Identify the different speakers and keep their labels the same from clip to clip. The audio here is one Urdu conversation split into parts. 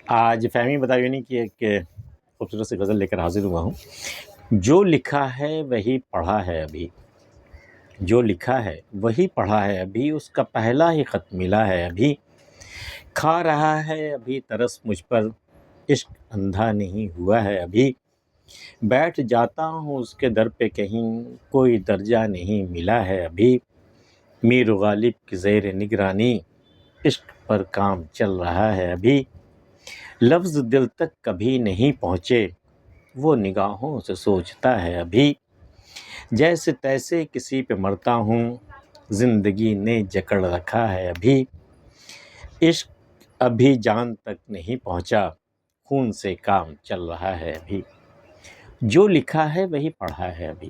Speaker 1: آج فہمی بتایونی کی ایک خوبصورت سی غزل لے کر حاضر ہوا ہوں۔ جو لکھا ہے وہی پڑھا ہے ابھی، جو لکھا ہے وہی پڑھا ہے ابھی، اس کا پہلا ہی خط ملا ہے ابھی، کھا رہا ہے ابھی ترس مجھ پر، عشق اندھا نہیں ہوا ہے ابھی، بیٹھ جاتا ہوں اس کے در پہ کہیں، کوئی درجہ نہیں ملا ہے ابھی، میر غالب کی زیر نگرانی، عشق پر کام چل رہا ہے ابھی، لفظ دل تک کبھی نہیں پہنچے، وہ نگاہوں سے سوچتا ہے ابھی، جیسے تیسے کسی پہ مرتا ہوں، زندگی نے جکڑ رکھا ہے ابھی، عشق ابھی جان تک نہیں پہنچا، خون سے کام چل رہا ہے ابھی، جو لکھا ہے وہی پڑھا ہے ابھی۔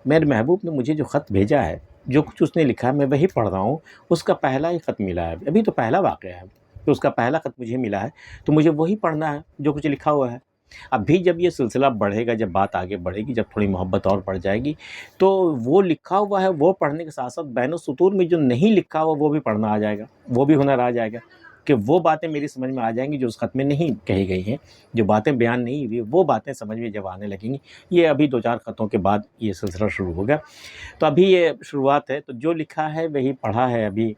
Speaker 1: میرے محبوب نے مجھے جو خط بھیجا ہے، جو کچھ اس نے لکھا ہے میں وہی پڑھ رہا ہوں، اس کا پہلا ہی خط ملا ہے ابھی تو پہلا واقعہ ہے کہ اس کا پہلا خط مجھے ملا ہے، تو مجھے وہی پڑھنا ہے جو کچھ لکھا ہوا ہے۔ اب بھی جب یہ سلسلہ بڑھے گا، جب بات آگے بڑھے گی، جب تھوڑی محبت اور بڑھ جائے گی، تو وہ لکھا ہوا ہے وہ پڑھنے کے ساتھ ساتھ بین السطور میں جو نہیں لکھا ہوا وہ بھی پڑھنا آ جائے گا، وہ بھی ہنر آ جائے گا کہ وہ باتیں میری سمجھ میں آ جائیں گی جو اس خط میں نہیں کہی گئی ہیں، جو باتیں بیان نہیں ہوئی وہ باتیں سمجھ میں جب آنے لگیں گی۔ یہ ابھی 2-4 خطوں کے بعد یہ سلسلہ شروع ہوگا، تو ابھی یہ شروعات ہے۔ تو جو لکھا ہے وہی پڑھا ہے ابھی،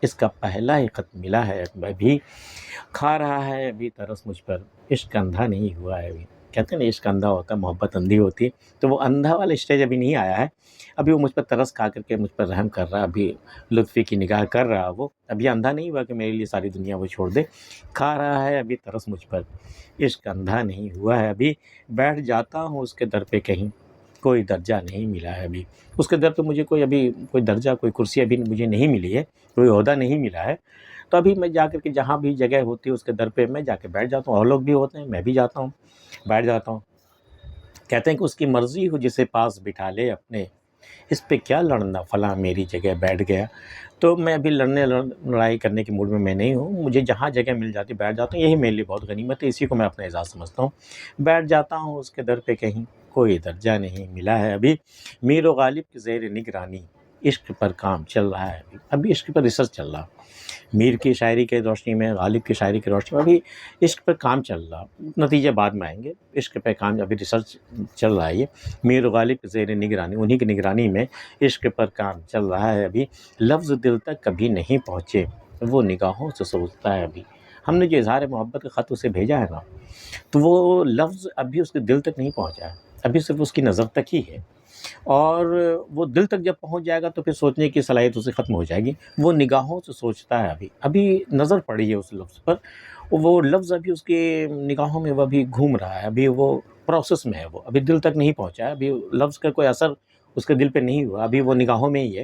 Speaker 1: اس کا پہلا ہی خط ملا ہے ابھی، کھا رہا ہے ابھی ترس مجھ پر، عشق اندھا نہیں ہوا ہے ابھی۔ کہتے ہیں نا عشق اندھا ہوتا ہے، محبت اندھی ہوتی ہے، تو وہ اندھا والا اسٹیج ابھی نہیں آیا ہے، ابھی وہ مجھ پر ترس کھا کر کے مجھ پر رحم کر رہا، ابھی لطفی کی نگاہ کر رہا، وہ ابھی اندھا نہیں ہوا کہ میرے لیے ساری دنیا وہ چھوڑ دے، کھا رہا ہے ابھی ترس مجھ پر، عشق اندھا نہیں ہوا ہے ابھی، بیٹھ جاتا ہوں اس کے در پہ کہیں، کوئی درجہ نہیں ملا ہے ابھی۔ اس کے در پہ مجھے کوئی درجہ، کوئی کرسی ابھی مجھے نہیں ملی ہے، کوئی عہدہ نہیں ملا ہے، تو ابھی میں جا کر کے جہاں بھی جگہ ہوتی ہے اس کے در پہ میں جا کے بیٹھ جاتا ہوں، اور لوگ بھی ہوتے ہیں، میں بھی جاتا ہوں، بیٹھ جاتا ہوں۔ کہتے ہیں کہ اس کی مرضی ہو جسے پاس بٹھا لے اپنے، اس پہ کیا لڑنا فلاں میری جگہ بیٹھ گیا۔ تو میں ابھی لڑائی کرنے کے موڈ میں نہیں ہوں، مجھے جہاں جگہ مل جاتی بیٹھ جاتا ہوں، یہی میرے لیے بہت غنیمت ہے، اسی کو میں اپنا اعزاز سمجھتا ہوں۔ بیٹھ جاتا ہوں اس کے در پہ کہیں، کوئی درجہ نہیں ملا ہے ابھی، میر و غالب کی زیر نگرانی، عشق پر کام چل رہا ہے ابھی عشق پر ریسرچ چل رہا، میر کی شاعری کے روشنی میں، غالب کی شاعری کی روشنی میں ابھی عشق پر کام چل رہا، نتیجے بعد میں آئیں گے، عشق پہ کام ابھی ریسرچ چل رہا ہے۔ یہ میر و غالب کی زیر نگرانی، انہی کی نگرانی میں عشق پر کام چل رہا ہے ابھی، لفظ دل تک کبھی نہیں پہنچے، وہ نگاہوں سے سوچتا ہے ابھی۔ ہم نے جو اظہار محبت کا خط اسے بھیجا ہے نا، تو وہ لفظ ابھی اس کے دل تک نہیں پہنچا ہے، ابھی صرف اس کی نظر تک ہی ہے، اور وہ دل تک جب پہنچ جائے گا تو پھر سوچنے کی صلاحیت اسے ختم ہو جائے گی، وہ نگاہوں سے سوچتا ہے ابھی نظر پڑی ہے اس لفظ پر، وہ لفظ ابھی اس کی نگاہوں میں وہ ابھی گھوم رہا ہے، ابھی وہ پروسیس میں ہے، وہ ابھی دل تک نہیں پہنچا ہے، ابھی لفظ کا کوئی اثر اس کے دل پہ نہیں ہوا، ابھی وہ نگاہوں میں ہی ہے۔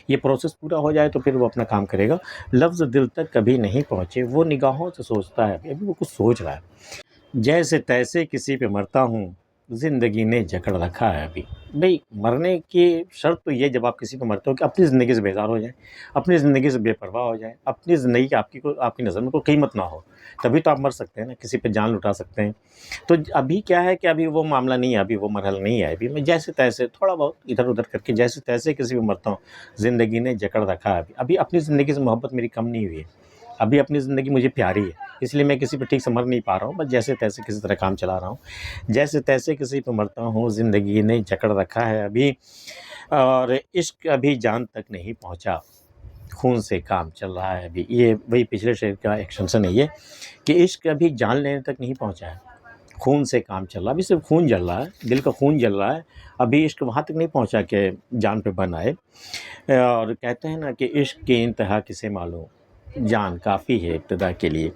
Speaker 1: یہ پروسیس پورا ہو جائے تو پھر وہ اپنا کام کرے گا۔ لفظ دل تک کبھی نہیں پہنچے، وہ نگاہوں سے سوچتا ہے ابھی وہ کچھ سوچ رہا ہے، جیسے تیسے کسی پہ مرتا ہوں، زندگی نے جکڑ رکھا ہے ابھی۔ بھئی مرنے کی شرط تو یہ جب آپ کسی پہ مرتے ہو کہ اپنی زندگی سے بیزار ہو جائیں، اپنی زندگی سے بے پرواہ ہو جائیں، اپنی زندگی کی آپ کی نظر میں کوئی قیمت نہ ہو، تبھی تو آپ مر سکتے ہیں نا، کسی پہ جان لٹا سکتے ہیں۔ تو ابھی کیا ہے کہ ابھی وہ معاملہ نہیں ہے، ابھی وہ مرحلہ نہیں ہے، ابھی میں جیسے تیسے تھوڑا بہت ادھر ادھر کر کے جیسے تیسے کسی پہ مرتا ہوں، زندگی نے جکڑ رکھا ہے ابھی اپنی زندگی سے محبت میری کم نہیں ہوئی ہے، ابھی اپنی زندگی مجھے پیاری ہے، اس لیے میں کسی پہ ٹھیک سے مر نہیں پا رہا ہوں، بس جیسے تیسے کسی طرح کام چلا رہا ہوں، جیسے تیسے کسی پہ مرتا ہوں، زندگی نے جکڑ رکھا ہے ابھی، اور عشق ابھی جان تک نہیں پہنچا، خون سے کام چل رہا ہے ابھی۔ یہ وہی پچھلے شعر کا ایکسٹینشن ہے یہ، کہ عشق ابھی جان لینے تک نہیں پہنچا ہے، خون سے کام چل رہا ہے، ابھی صرف خون جل رہا ہے، دل کا خون جل رہا ہے، ابھی عشق وہاں تک نہیں پہنچا کہ جان پہ بن آئے۔ اور کہتے ہیں نا کہ عشق کی انتہا کسے معلوم، جان کافی ہے ابتدا کے لیے،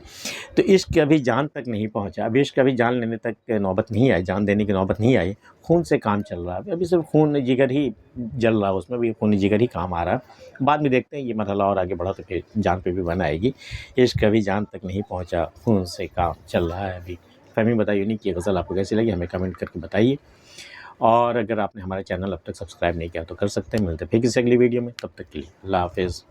Speaker 1: تو عشق ابھی جان تک نہیں پہنچا، ابھی عشق ابھی جان لینے تک نوبت نہیں آئی، جان دینے کی نوبت نہیں آئی، خون سے کام چل رہا ہے ابھی صرف خون جگر ہی جل رہا ہے، اس میں بھی خون جگر ہی کام آ رہا ہے، بعد میں دیکھتے ہیں یہ مرحلہ اور آگے بڑھا تو پھر جان پہ بھی بن آئے گی۔ عشق ابھی جان تک نہیں پہنچا، خون سے کام چل رہا ہے ابھی۔ فہمی بتایونی کی غزل آپ کو کیسی لگی ہمیں کمنٹ کر کے بتائیے، اور اگر آپ نے ہمارے چینل اب تک سبسکرائب نہیں کیا تو کر سکتے ہیں، ملتے ہیں پھر کسی اگلی ویڈیو میں، تب تک کے لیے اللہ حافظ۔